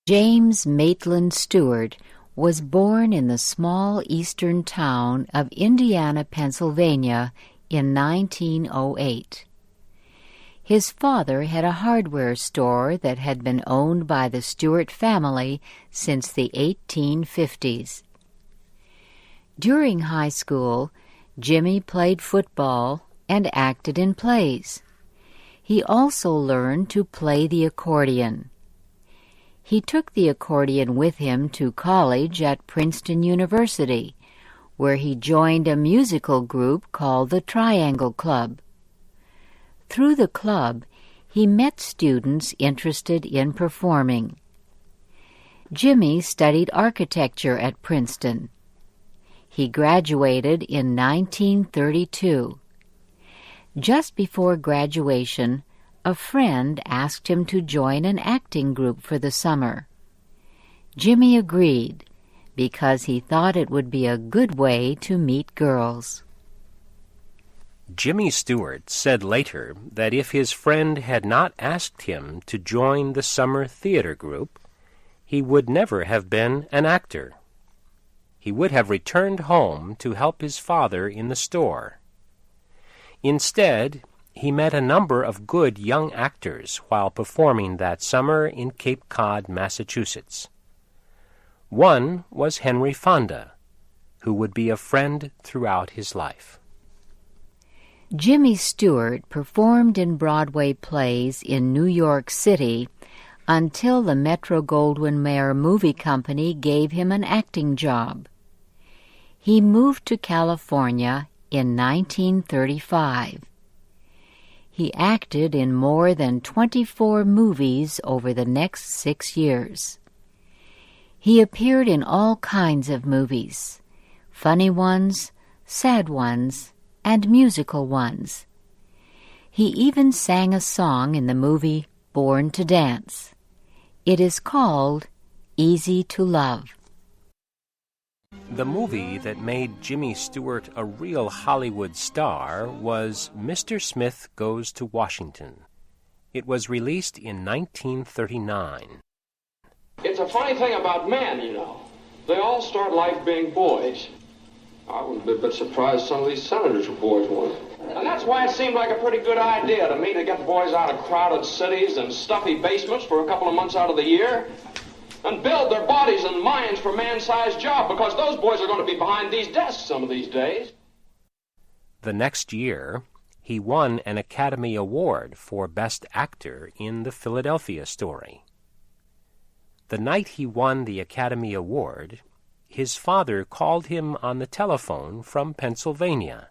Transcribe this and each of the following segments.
James Maitland Stewart was born in the small eastern town of Indiana, Pennsylvania in 1908. His father had a hardware store that had been owned by the Stewart family since the 1850s. During high school, Jimmy played football and acted in plays. He also learned to play the accordion. He took the accordion with him to college at Princeton University, where he joined a musical group called the Triangle Club. Through the club, he met students interested in performing. Jimmy studied architecture at Princeton. He graduated in 1932. Just before graduation, a friend asked him to join an acting group for the summer. Jimmy agreed because he thought it would be a good way to meet girls. Jimmy Stewart said later that if his friend had not asked him to join the summer theater group, he would never have been an actor. He would have returned home to help his father in the store. Instead, he met a number of good young actors while performing that summer in Cape Cod, Massachusetts. One was Henry Fonda, who would be a friend throughout his life. Jimmy Stewart performed in Broadway plays in New York City until the Metro-Goldwyn-Mayer Movie Company gave him an acting job. He moved to California in 1935. He acted in more than 24 movies over the next 6 years. He appeared in all kinds of movies, funny ones, sad ones, and musical ones. He even sang a song in the movie Born to Dance. It is called Easy to Love. The movie that made Jimmy Stewart a real Hollywood star was Mr. Smith Goes to Washington. It was released in 1939. It's a funny thing about men, you know. They all start life being boys. I would be a bit surprised some of these senators were boys once. And that's why it seemed like a pretty good idea to me to get boys out of crowded cities and stuffy basements for a couple of months out of the year and build their bodies and minds for man-sized jobs, because those boys are going to be behind these desks some of these days. The next year, he won an Academy Award for Best Actor in The Philadelphia Story. The night he won the Academy Award, his father called him on the telephone from Pennsylvania.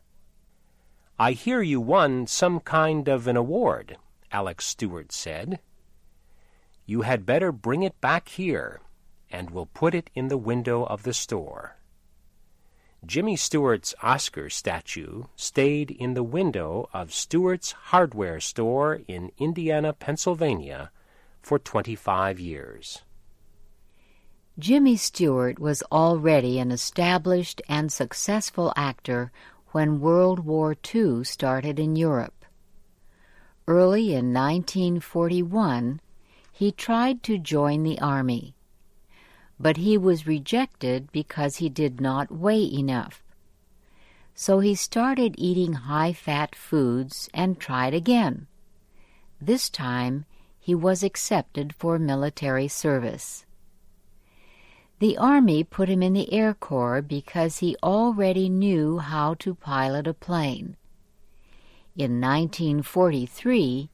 "I hear you won some kind of an award," Alex Stewart said. "You had better bring it back here, and we'll put it in the window of the store." Jimmy Stewart's Oscar statue stayed in the window of Stewart's hardware store in Indiana, Pennsylvania, for 25 years. Jimmy Stewart was already an established and successful actor when World War II started in Europe. Early in 1941, he tried to join the army, but he was rejected because he did not weigh enough. So he started eating high-fat foods and tried again. This time, he was accepted for military service. The Army put him in the Air Corps because he already knew how to pilot a plane. In 1943,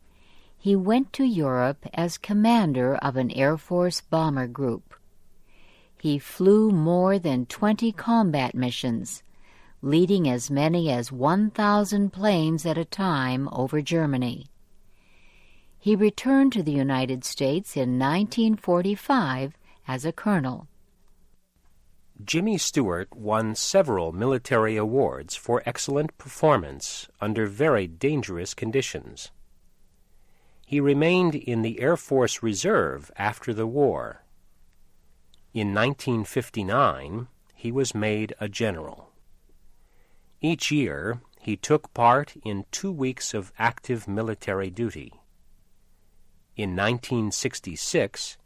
he went to Europe as commander of an Air Force bomber group. He flew more than 20 combat missions, leading as many as 1,000 planes at a time over Germany. He returned to the United States in 1945 as a colonel. Jimmy Stewart won several military awards for excellent performance under very dangerous conditions. He remained in the Air Force Reserve after the war. In 1959, he was made a general. Each year, he took part in 2 weeks of active military duty. In 1966,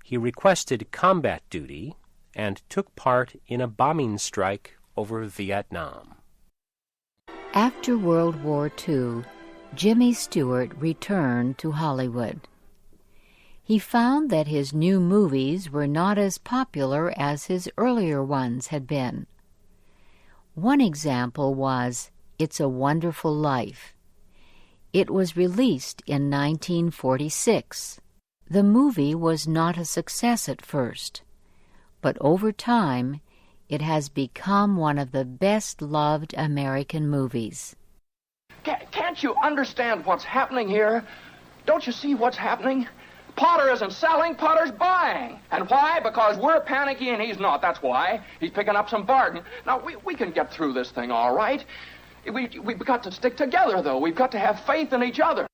he requested combat duty and took part in a bombing strike over Vietnam. After World War II, Jimmy Stewart returned to Hollywood. He found that his new movies were not as popular as his earlier ones had been. One example was It's a Wonderful Life. It was released in 1946. The movie was not a success at first, but over time it has become one of the best-loved American movies. Can't you understand what's happening here? Don't you see what's happening? Potter isn't selling, Potter's buying. And why? Because we're panicky and he's not. That's why. He's picking up some bargain. Now, we can get through this thing all right. We've got to stick together, though. We've got to have faith in each other.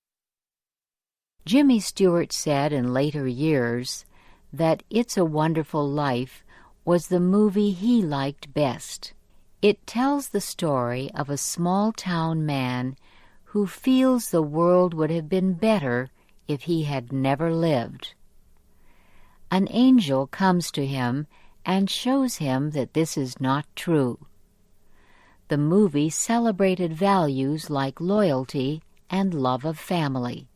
Jimmy Stewart said in later years that It's a Wonderful Life was the movie he liked best. It tells the story of a small-town man who feels the world would have been better if he had never lived. An angel comes to him and shows him that this is not true. The movie celebrated values like loyalty and love of family.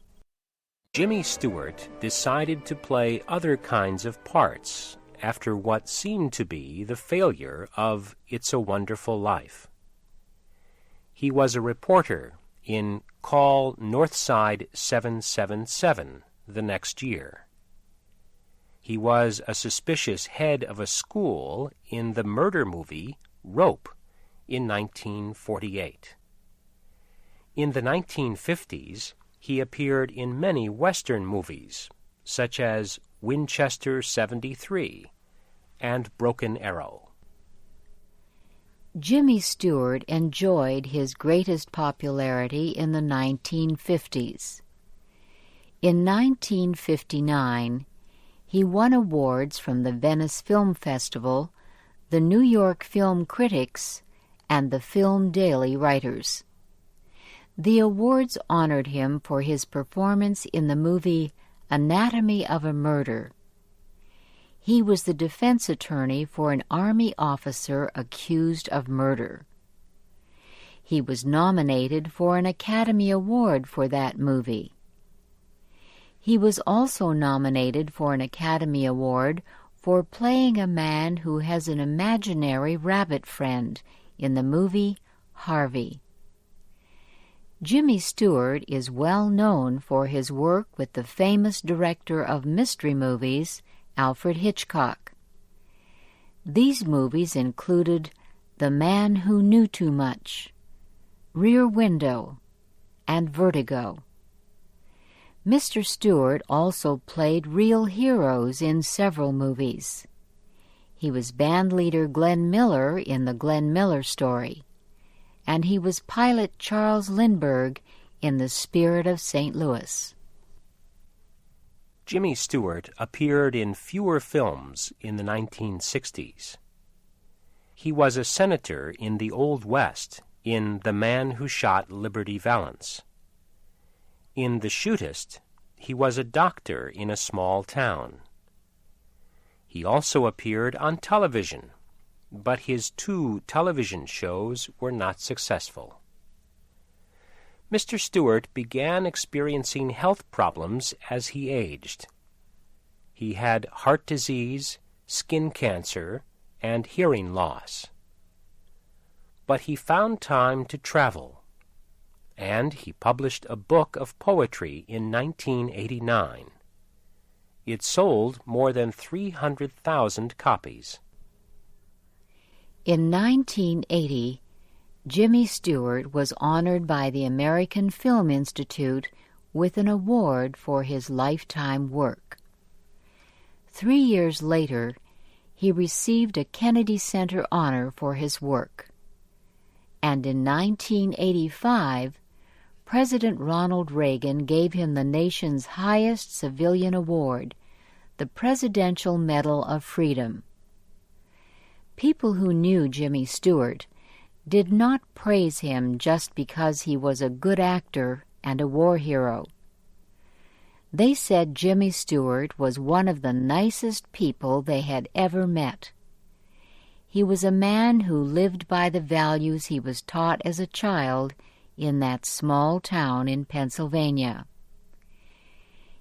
Jimmy Stewart decided to play other kinds of parts after what seemed to be the failure of It's a Wonderful Life. He was a reporter in Call Northside 777 the next year. He was a suspicious head of a school in the murder movie Rope in 1948. In the 1950s, he appeared in many Western movies, such as Winchester 73 and Broken Arrow. Jimmy Stewart enjoyed his greatest popularity in the 1950s. In 1959, he won awards from the Venice Film Festival, the New York Film Critics, and the Film Daily Writers. The awards honored him for his performance in the movie Anatomy of a Murder. He was the defense attorney for an Army officer accused of murder. He was nominated for an Academy Award for that movie. He was also nominated for an Academy Award for playing a man who has an imaginary rabbit friend in the movie Harvey. Jimmy Stewart is well known for his work with the famous director of mystery movies, Alfred Hitchcock. These movies included The Man Who Knew Too Much, Rear Window, and Vertigo. Mr. Stewart also played real heroes in several movies. He was bandleader Glenn Miller in The Glenn Miller Story, and he was pilot Charles Lindbergh in The Spirit of St. Louis. Jimmy Stewart appeared in fewer films in the 1960s. He was a senator in the Old West in The Man Who Shot Liberty Valance. In The Shootist, he was a doctor in a small town. He also appeared on television, but his 2 television shows were not successful. Mr. Stewart began experiencing health problems as he aged. He had heart disease, skin cancer, and hearing loss. But he found time to travel, and he published a book of poetry in 1989. It sold more than 300,000 copies. In 1980, Jimmy Stewart was honored by the American Film Institute with an award for his lifetime work. 3 years later, he received a Kennedy Center honor for his work. And in 1985, President Ronald Reagan gave him the nation's highest civilian award, the Presidential Medal of Freedom. People who knew Jimmy Stewart did not praise him just because he was a good actor and a war hero. They said Jimmy Stewart was one of the nicest people they had ever met. He was a man who lived by the values he was taught as a child in that small town in Pennsylvania.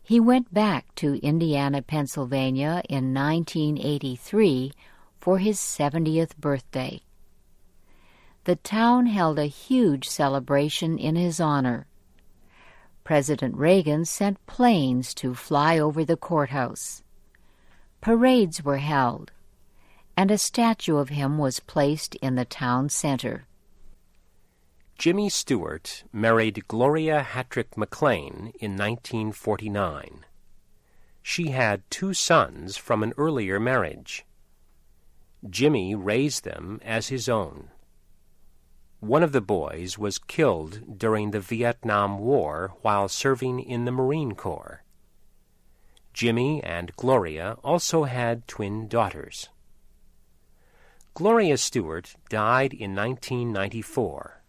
He went back to Indiana, Pennsylvania in 1983 for his 70th birthday. The town held a huge celebration in his honor. President Reagan sent planes to fly over the courthouse. Parades were held, and a statue of him was placed in the town center. Jimmy Stewart married Gloria Hattrick McLean in 1949. She had 2 sons from an earlier marriage. Jimmy raised them as his own. One of the boys was killed during the Vietnam War while serving in the Marine Corps. Jimmy and Gloria also had twin daughters. Gloria Stewart died in 1994.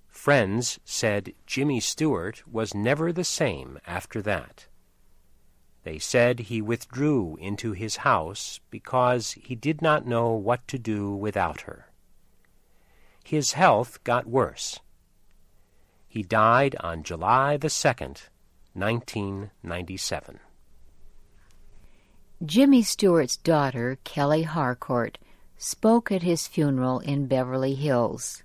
Friends said Jimmy Stewart was never the same after that. They said he withdrew into his house because he did not know what to do without her. His health got worse. He died on July the 2nd, 1997. Jimmy Stewart's daughter, Kelly Harcourt, spoke at his funeral in Beverly Hills.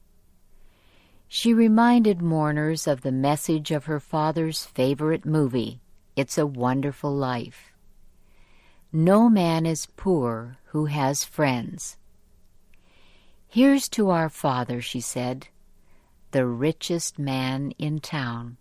She reminded mourners of the message of her father's favorite movie, It's a Wonderful Life. No man is poor who has friends. Here's to our father, she said, the richest man in town.